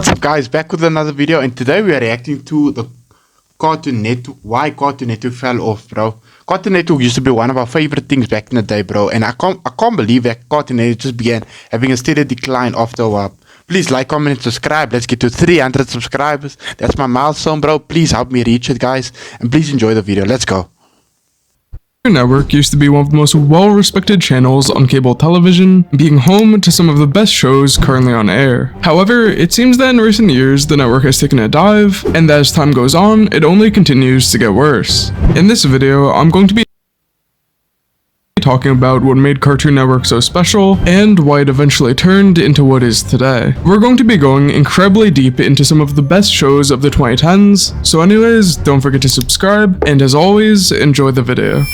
What's up guys, back with another video, and today we are reacting to the Cartoon Network. Why Cartoon Network fell off, bro. Cartoon Network used to be one of our favorite things back in the day, bro, and I can't believe that Cartoon Network just began having a steady decline after a while. Please like, comment, and subscribe. Let's get to 300 subscribers. That's my milestone, bro. Please help me reach it, guys, and please enjoy the video. Let's go. Cartoon Network used to be one of the most well-respected channels on cable television, being home to some of the best shows currently on air. However, it seems that in recent years, the network has taken a dive, and that as time goes on, it only continues to get worse. In this video, I'm going to be talking about what made Cartoon Network so special, and why it eventually turned into what is today. We're going to be going incredibly deep into some of the best shows of the 2010s, so anyways, don't forget to subscribe, and as always, enjoy the video.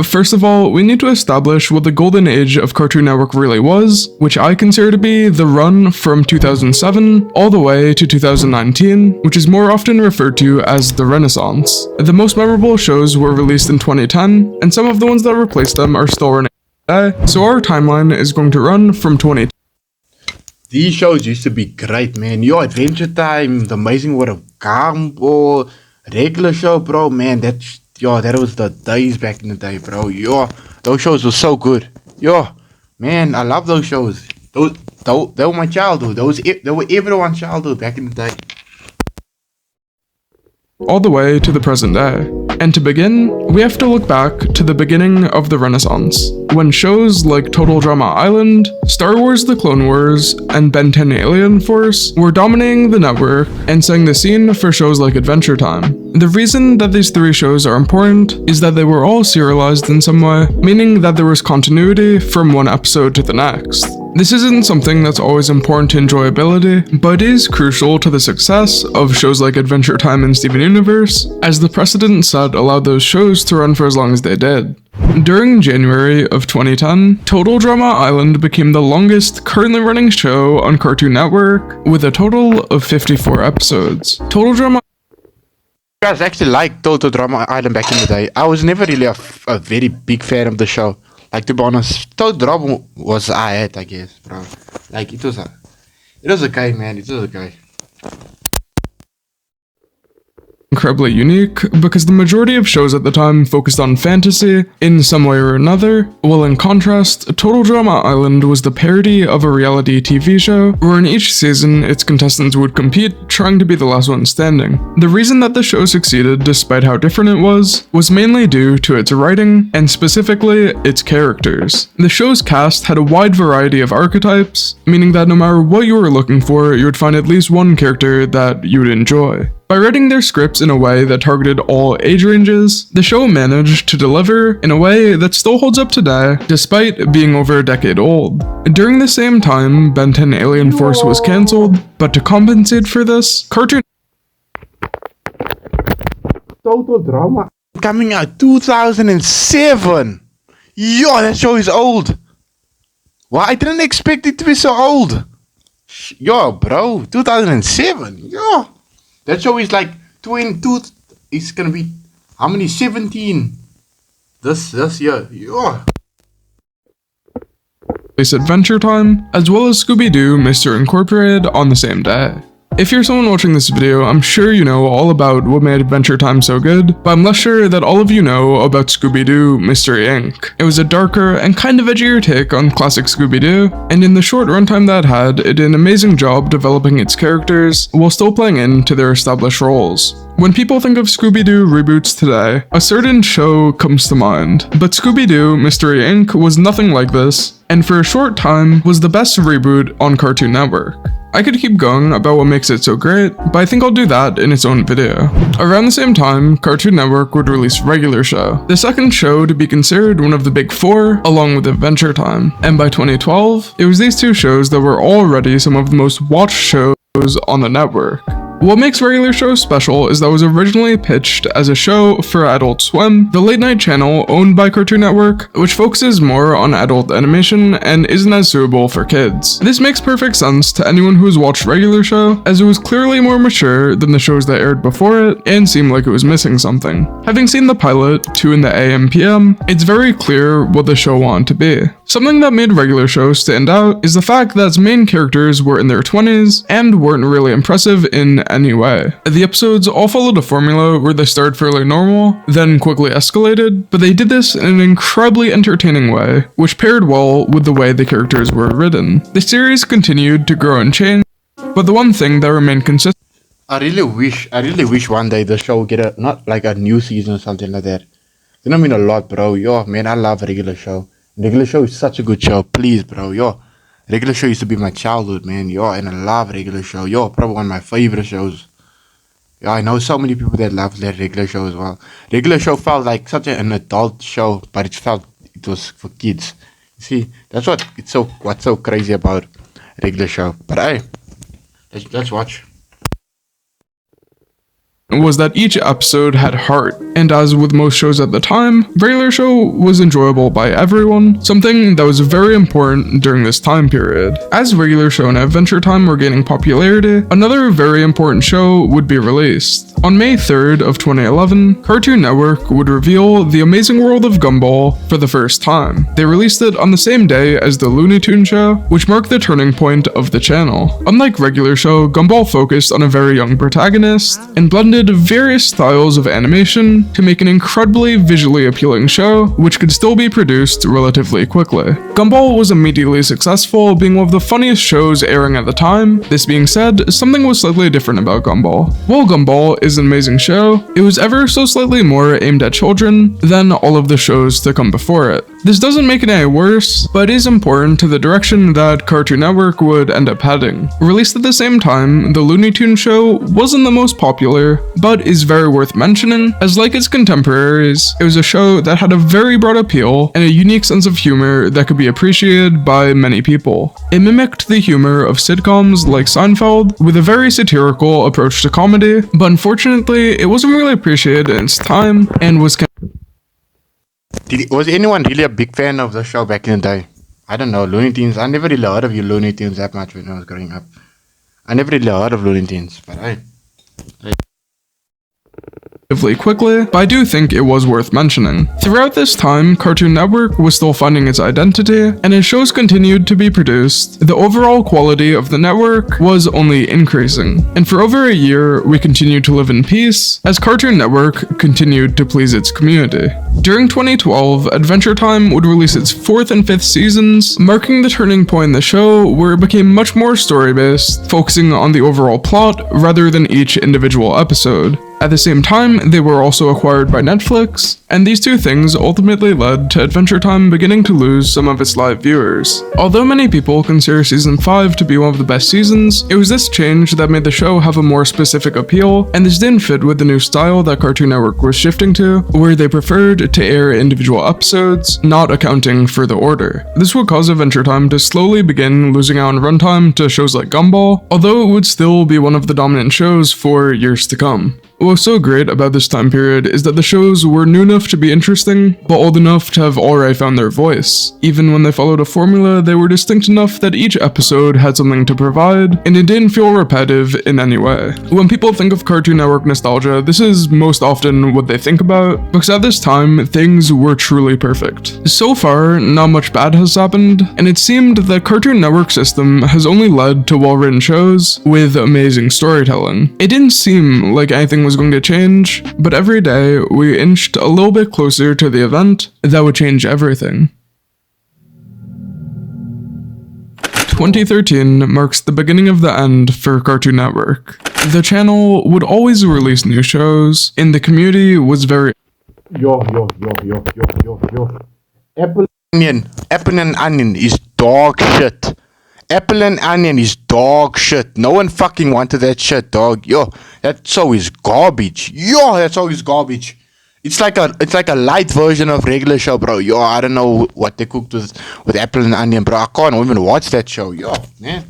First of all, we need to establish what the golden age of Cartoon Network really was, which I consider to be the run from 2007 all the way to 2019, which is more often referred to as the Renaissance. The most memorable shows were released in 2010, and some of the ones that replaced them are still running today, so our timeline is going to run from 2010. These shows used to be great, man. Yo, Adventure Time, The Amazing World of Gumball, regular show, bro, man, that was the days back in the day, bro. Yo, those shows were so good. Yo, man, I love those shows. They were my childhood. They were everyone's childhood back in the day. All the way to the present day. And to begin, we have to look back to the beginning of the Renaissance, when shows like Total Drama Island, Star Wars The Clone Wars, and Ben 10 Alien Force were dominating the network and setting the scene for shows like Adventure Time. The reason that these three shows are important is that they were all serialized in some way, meaning that there was continuity from one episode to the next. This isn't something that's always important to enjoyability, but is crucial to the success of shows like Adventure Time and Steven Universe, as the precedent set allowed those shows to run for as long as they did. During January of 2010, Total Drama Island became the longest currently running show on Cartoon Network, with a total of 54 episodes. Total Drama You guys actually liked Total Drama Island back in the day. I was never really a very big fan of the show. Like, to be honest, Total Drama was I guess, bro. Like, it was okay, man. It was okay. Incredibly unique, because the majority of shows at the time focused on fantasy in some way or another, while in contrast, Total Drama Island was the parody of a reality TV show, where in each season its contestants would compete trying to be the last one standing. The reason that the show succeeded despite how different it was mainly due to its writing, and specifically, its characters. The show's cast had a wide variety of archetypes, meaning that no matter what you were looking for, you would find at least one character that you would enjoy. By writing their scripts in a way that targeted all age ranges, the show managed to deliver in a way that still holds up today, despite being over a decade old. During the same time, Ben 10 Alien Force was cancelled, but to compensate for this, Cartoon Total Drama coming out 2007. Yo, that show is old. Well, I didn't expect it to be so old. Yo, bro, 2007. Yo. That show is like 22. It's gonna be how many? 17 this year. Yeah. Adventure Time, as well as Scooby-Doo Mr. Incorporated on the same day. If you're someone watching this video, I'm sure you know all about what made Adventure Time so good, but I'm less sure that all of you know about Scooby-Doo Mystery Inc. It was a darker and kind of edgier take on classic Scooby-Doo, and in the short runtime that it did an amazing job developing its characters while still playing into their established roles. When people think of Scooby-Doo reboots today, a certain show comes to mind, but Scooby-Doo Mystery Inc. was nothing like this, and for a short time was the best reboot on Cartoon Network. I could keep going about what makes it so great, but I think I'll do that in its own video. Around the same time, Cartoon Network would release Regular Show, the second show to be considered one of the big four, along with Adventure Time. And by 2012, it was these two shows that were already some of the most watched shows on the network. What makes Regular Show special is that it was originally pitched as a show for Adult Swim, the late night channel owned by Cartoon Network, which focuses more on adult animation and isn't as suitable for kids. This makes perfect sense to anyone who has watched Regular Show, as it was clearly more mature than the shows that aired before it and seemed like it was missing something. Having seen the pilot, 2 in the AM PM, it's very clear what the show wanted to be. Something that made Regular Show stand out is the fact that its main characters were in their 20s and weren't really impressive in any way. The episodes all followed a formula where they started fairly normal, then quickly escalated, but they did this in an incredibly entertaining way, which paired well with the way the characters were written. The series continued to grow and change, but the one thing that remained consistent. I really wish one day the show would get not like a new season or something like that. You know, I mean a lot, bro. Yo, man, I love Regular Show. Regular Show is such a good show. Please, bro. Yo, Regular Show used to be my childhood, man. Yo, and I love Regular Show. Yo, probably one of my favorite shows. Yo, I know so many people that love that Regular Show as well. Regular Show felt like such an adult show, but it was for kids. See, that's what's so crazy about Regular Show. But hey, let's watch. Was that each episode had heart, and as with most shows at the time, Regular Show was enjoyable by everyone, something that was very important during this time period. As Regular Show and Adventure Time were gaining popularity, another very important show would be released. On May 3rd of 2011, Cartoon Network would reveal The Amazing World of Gumball for the first time. They released it on the same day as the Looney Tunes show, which marked the turning point of the channel. Unlike Regular Show, Gumball focused on a very young protagonist, and blended various styles of animation to make an incredibly visually appealing show, which could still be produced relatively quickly. Gumball was immediately successful, being one of the funniest shows airing at the time. This being said, something was slightly different about Gumball. While Gumball is an amazing show, it was ever so slightly more aimed at children than all of the shows to come before it. This doesn't make it any worse, but is important to the direction that Cartoon Network would end up heading. Released at the same time, the Looney Tunes show wasn't the most popular, but is very worth mentioning, as like its contemporaries, it was a show that had a very broad appeal and a unique sense of humor that could be appreciated by many people. It mimicked the humor of sitcoms like Seinfeld with a very satirical approach to comedy, but unfortunately, it wasn't really appreciated in its time and was Was anyone really a big fan of the show back in the day? I don't know, Looney Tunes. I never really heard of you Looney Tunes that much when I was growing up. I never really heard of Looney Tunes, but hey. quickly, but I do think it was worth mentioning. Throughout this time, Cartoon Network was still finding its identity, and as shows continued to be produced, the overall quality of the network was only increasing. And for over a year, we continued to live in peace, as Cartoon Network continued to please its community. During 2012, Adventure Time would release its 4th and 5th seasons, marking the turning point in the show where it became much more story-based, focusing on the overall plot rather than each individual episode. At the same time, they were also acquired by Netflix, and these two things ultimately led to Adventure Time beginning to lose some of its live viewers. Although many people consider Season 5 to be one of the best seasons, it was this change that made the show have a more specific appeal, and this didn't fit with the new style that Cartoon Network was shifting to, where they preferred to air individual episodes, not accounting for the order. This would cause Adventure Time to slowly begin losing out on runtime to shows like Gumball, although it would still be one of the dominant shows for years to come. What was so great about this time period is that the shows were new enough to be interesting, but old enough to have already found their voice. Even when they followed a formula, they were distinct enough that each episode had something to provide, and it didn't feel repetitive in any way. When people think of Cartoon Network nostalgia, this is most often what they think about, because at this time, things were truly perfect. So far, not much bad has happened, and it seemed that Cartoon Network system has only led to well-written shows with amazing storytelling. It didn't seem like anything was going to change, but every day we inched a little bit closer to the event that would change everything. 2013 marks the beginning of the end for Cartoon Network. The channel would always release new shows, and the community was very Yo. Apple and onion is dog shit. Apple and onion is dog shit. No one fucking wanted that shit, dog. Yo, that show is garbage. It's like a light version of Regular Show, bro. Yo, I don't know what they cooked with apple and onion, bro. I can't even watch that show. Yo, man.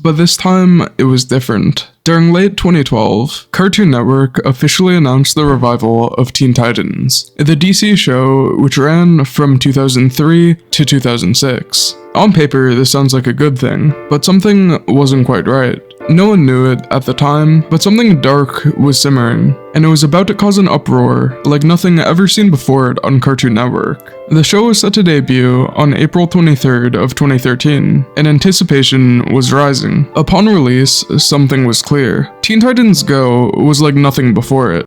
But this time, it was different. During late 2012, Cartoon Network officially announced the revival of Teen Titans, the DC show which ran from 2003 to 2006. On paper, this sounds like a good thing, but something wasn't quite right. No one knew it at the time, but something dark was simmering, and it was about to cause an uproar like nothing ever seen before it on Cartoon Network. The show was set to debut on April 23rd of 2013, and anticipation was rising. Upon release, something was clear. Teen Titans Go was like nothing before it.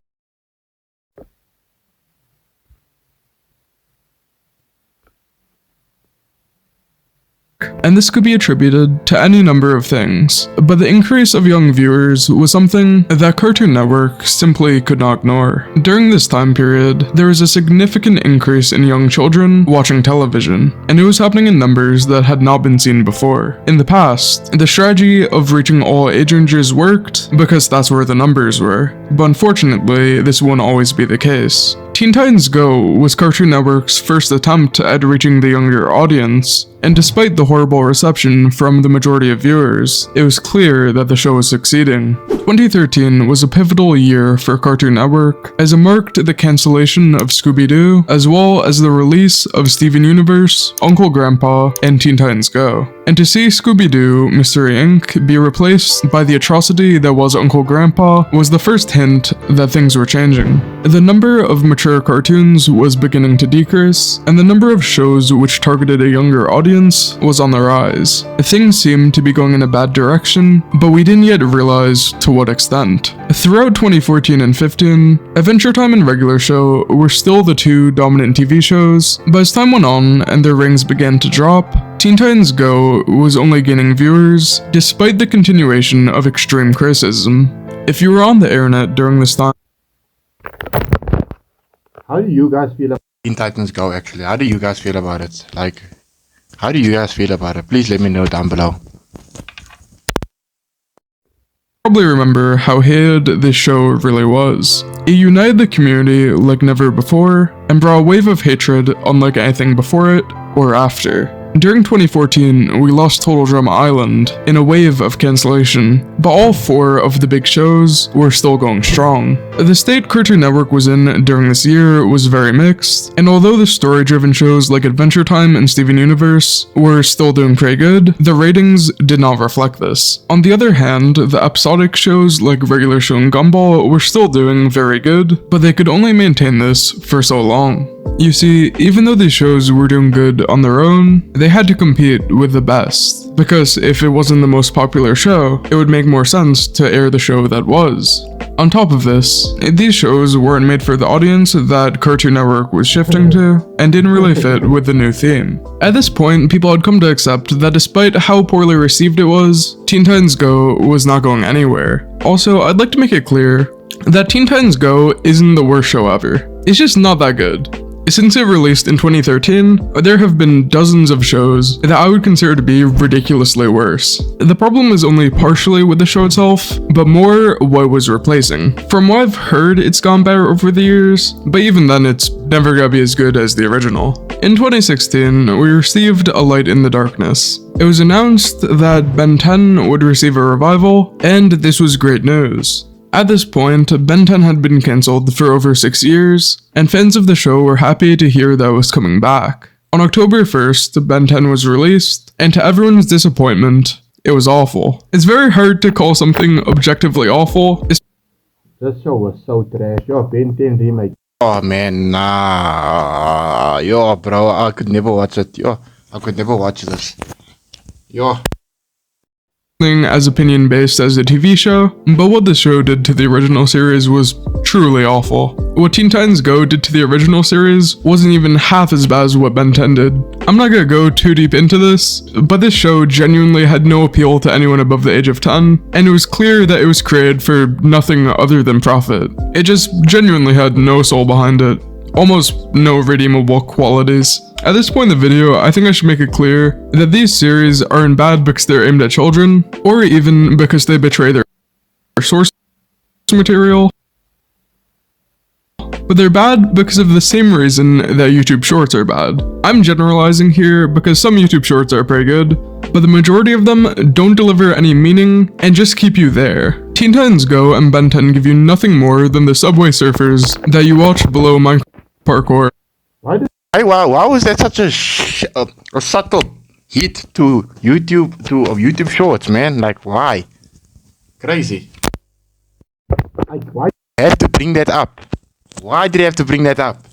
And this could be attributed to any number of things, but the increase of young viewers was something that Cartoon Network simply could not ignore. During this time period, there was a significant increase in young children watching television, and it was happening in numbers that had not been seen before. In the past, the strategy of reaching all age ranges worked because that's where the numbers were, but unfortunately, this won't always be the case. Teen Titans Go was Cartoon Network's first attempt at reaching the younger audience, and despite the horrible reception from the majority of viewers, it was clear that the show was succeeding. 2013 was a pivotal year for Cartoon Network, as it marked the cancellation of Scooby-Doo, as well as the release of Steven Universe, Uncle Grandpa, and Teen Titans Go. And to see Scooby-Doo Mystery Inc. be replaced by the atrocity that was Uncle Grandpa was the first hint that things were changing. The number of mature cartoons was beginning to decrease, and the number of shows which targeted a younger audience was on the rise. Things seemed to be going in a bad direction, but we didn't yet realize to what extent. Throughout 2014 and 15, Adventure Time and Regular Show were still the two dominant TV shows, but as time went on and their ratings began to drop, Teen Titans Go was only gaining viewers, despite the continuation of extreme criticism. If you were on the internet during this time, how do you guys feel about Teen Titans Go actually? How do you guys feel about it? Like, how do you guys feel about it? Please let me know down below. probably remember how hated this show really was. It united the community like never before, and brought a wave of hatred unlike anything before it or after. During 2014, we lost Total Drama Island in a wave of cancellation, but all four of the big shows were still going strong. The state Cartoon Network was in during this year was very mixed, and although the story-driven shows like Adventure Time and Steven Universe were still doing pretty good, the ratings did not reflect this. On the other hand, the episodic shows like Regular Show and Gumball were still doing very good, but they could only maintain this for so long. You see, even though these shows were doing good on their own, they had to compete with the best, because if it wasn't the most popular show, it would make more sense to air the show that was. On top of this, these shows weren't made for the audience that Cartoon Network was shifting to, and didn't really fit with the new theme. At this point, people had come to accept that despite how poorly received it was, Teen Titans Go was not going anywhere. Also, I'd like to make it clear that Teen Titans Go isn't the worst show ever. It's just not that good. Since it released in 2013, there have been dozens of shows that I would consider to be ridiculously worse. The problem is only partially with the show itself, but more what it was replacing. From what I've heard, it's gone better over the years, but even then it's never gonna be as good as the original. In 2016, we received A Light in the Darkness. It was announced that Ben 10 would receive a revival, and this was great news. At this point, Ben 10 had been cancelled for over 6 years, and fans of the show were happy to hear that it was coming back. On October 1st, Ben 10 was released, and to everyone's disappointment, it was awful. It's very hard to call something objectively awful. This show was so trash. Yo, Ben 10 remake. Oh man, nah. Yo, bro, I could never watch it. Yo, I could never watch this. Yo. As opinion-based as a TV show, but what the show did to the original series was truly awful. What Teen Titans Go did to the original series wasn't even half as bad as what Ben 10 did. I'm not gonna go too deep into this, but this show genuinely had no appeal to anyone above the age of 10, and it was clear that it was created for nothing other than profit. It just genuinely had no soul behind it. Almost no redeemable qualities. At this point in the video, I think I should make it clear that these series aren't bad because they're aimed at children, or even because they betray their source material, but they're bad because of the same reason that YouTube Shorts are bad. I'm generalizing here because some YouTube Shorts are pretty good, but the majority of them don't deliver any meaning and just keep you there. Teen Titans Go and Ben 10 give you nothing more than the Subway Surfers that you watch below Minecraft parkour. Why was that such a subtle hit to YouTube Shorts, man? Like, why? Crazy. Like, why did you have to bring that up? Why did you have to bring that up?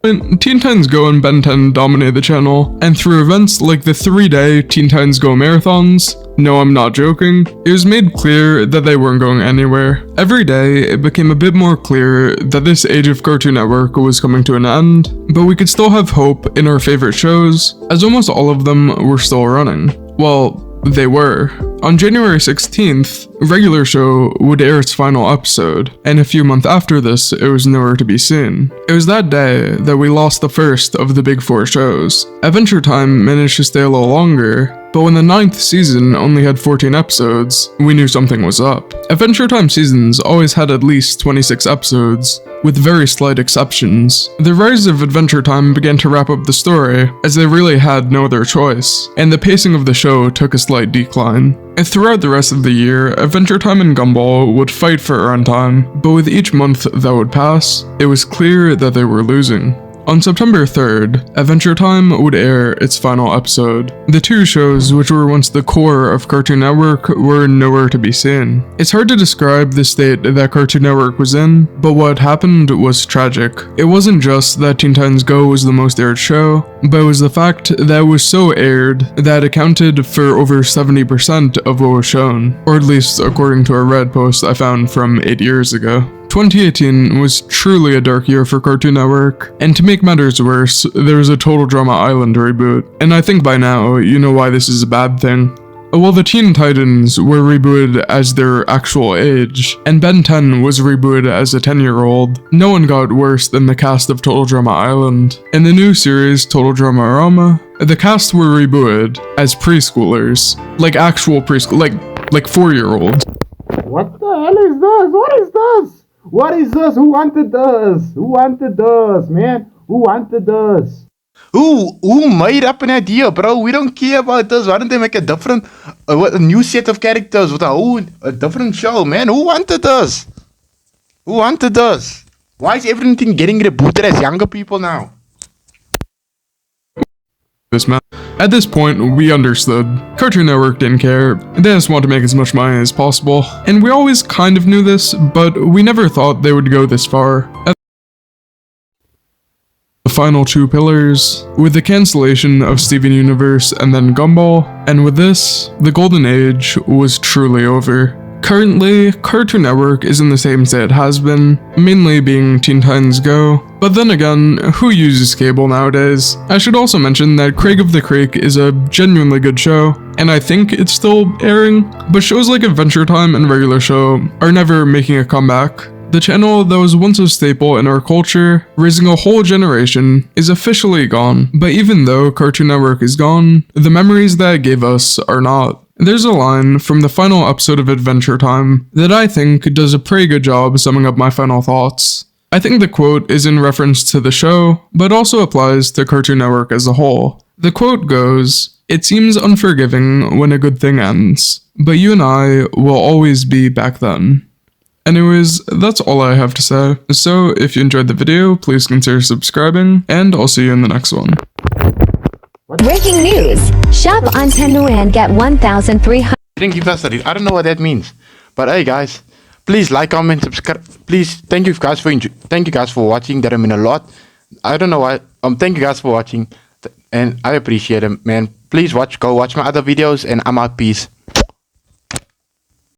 Teen Titans Go and Ben 10 dominate the channel, and through events like the 3-day Teen Titans Go marathons, no, I'm not joking, it was made clear that they weren't going anywhere. Every day, it became a bit more clear that this age of Cartoon Network was coming to an end, but we could still have hope in our favorite shows, as almost all of them were still running. Well, they were. On January 16th, Regular Show would air its final episode, and a few months after this, it was nowhere to be seen. It was that day that we lost the first of the big 4 shows. Adventure Time managed to stay a little longer, but when the 9th season only had 14 episodes, we knew something was up. Adventure Time seasons always had at least 26 episodes, with very slight exceptions. The rise of Adventure Time began to wrap up the story, as they really had no other choice, and the pacing of the show took a slight decline. And throughout the rest of the year, Adventure Time and Gumball would fight for runtime, but with each month that would pass, it was clear that they were losing. On September 3rd, Adventure Time would air its final episode. The 2 shows, which were once the core of Cartoon Network, were nowhere to be seen. It's hard to describe the state that Cartoon Network was in, but what happened was tragic. It wasn't just that Teen Titans Go was the most aired show, but it was the fact that it was so aired that it accounted for over 70% of what was shown, or at least according to a Reddit post I found from 8 years ago. 2018 was truly a dark year for Cartoon Network, and to make matters worse, there was a Total Drama Island reboot, and I think by now you know why this is a bad thing. While the Teen Titans were rebooted as their actual age, and Ben 10 was rebooted as a 10-year-old, no one got worse than the cast of Total Drama Island. In the new series Total Drama-Rama, the cast were rebooted as preschoolers, like actual preschool, like 4-year-olds. What the hell is this? What is this? What is this? Who wanted this? Who wanted this, man? Who wanted this? Who made up an idea, bro? We don't care about this. Why don't they make a different, a new set of characters with a different show, man? Who wanted this? Who wanted this? Why is everything getting rebooted as younger people now? At this point, we understood. Cartoon Network didn't care. They just wanted to make as much money as possible. And we always kind of knew this, but we never thought they would go this far. The final 2 pillars, with the cancellation of Steven Universe and then Gumball, and with this, the golden age was truly over. Currently, Cartoon Network is in the same state it has been, mainly being Teen Titans Go, but then again, who uses cable nowadays? I should also mention that Craig of the Creek is a genuinely good show, and I think it's still airing, but shows like Adventure Time and Regular Show are never making a comeback. The channel that was once a staple in our culture, raising a whole generation, is officially gone, but even though Cartoon Network is gone, the memories that it gave us are not. There's a line from the final episode of Adventure Time that I think does a pretty good job summing up my final thoughts. I think the quote is in reference to the show, but also applies to Cartoon Network as a whole. The quote goes, "It seems unforgiving when a good thing ends, but you and I will always be back then." Anyways, that's all I have to say. So if you enjoyed the video, please consider subscribing, and I'll see you in the next one. Breaking news! Shop on Temu and get 1,300. Didn't give us I don't know what that means, but hey guys, please like, comment, subscribe. Please, thank you guys for watching. That means a lot. I don't know why. Thank you guys for watching, and I appreciate it, man. Please go watch my other videos, and I'm out. Peace.